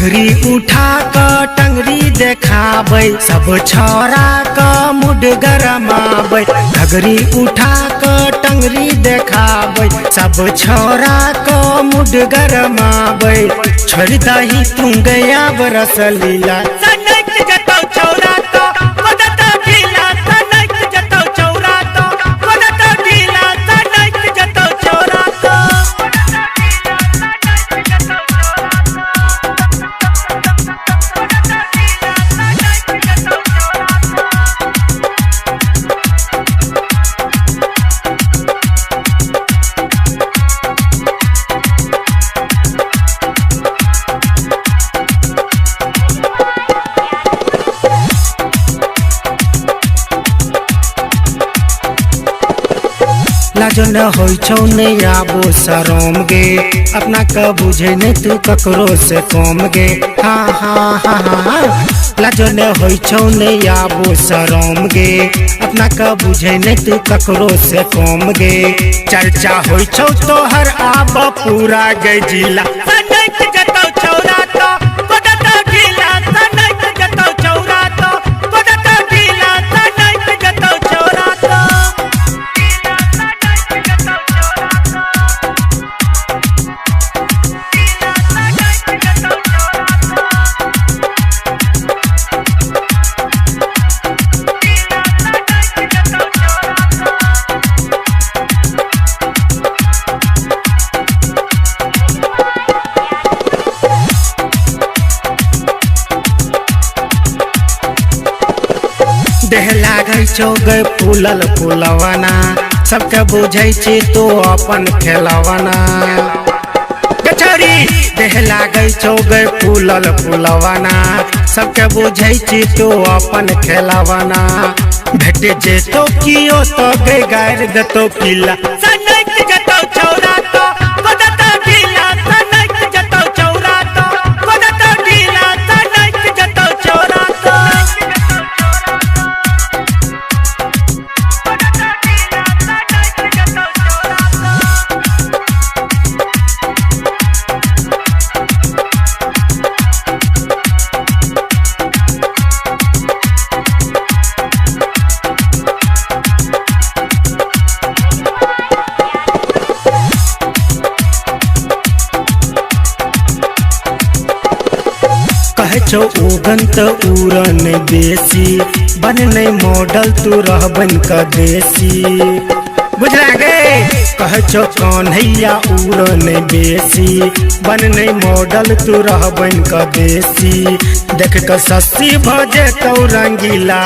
घघरी उठा क टंगरी देखाबै सब छौरा क मुड गरमाबै घघरी उठा क टंगरी देखाबै सब छौरा क मुड गरमाबै छोड़ दही तू गया बरस लीला लाजो न होइ छौ नहीं आबो शरम गे अपना का बुझे नहीं तू ककरो से कम गे हाँ हाँ हाँ हाँ लाजो न होइ छौ नहीं आबो शरम गे अपना का बुझे नहीं तू ककरो से कम गे चर्चा होइ छौ तोहर आब पूरा गे जिला देह लागै छौ गै फूलल फूलवना सबके बुझै छी तो अपन खेलवना गछरी देह लागै छौ गै फूलल फूलवना सबके बुझै छी तो अपन खेलवना भेट जेतो कियो तो गै गारि देतो किला सनक जतो छौरा तो बदत ढीला सनक जतो छौरा तो बदत ढीला सनक जतो छौरा तो कहे छौ उगन त उड़न बेसी बन नहीं मॉडल तू रहबन का देसी बुझला गे कहे छौ कन्हैया उड़न बेसी बन नहीं मॉडल तू रहबन का देसी देख क सस्सी भजे तो रंगीला।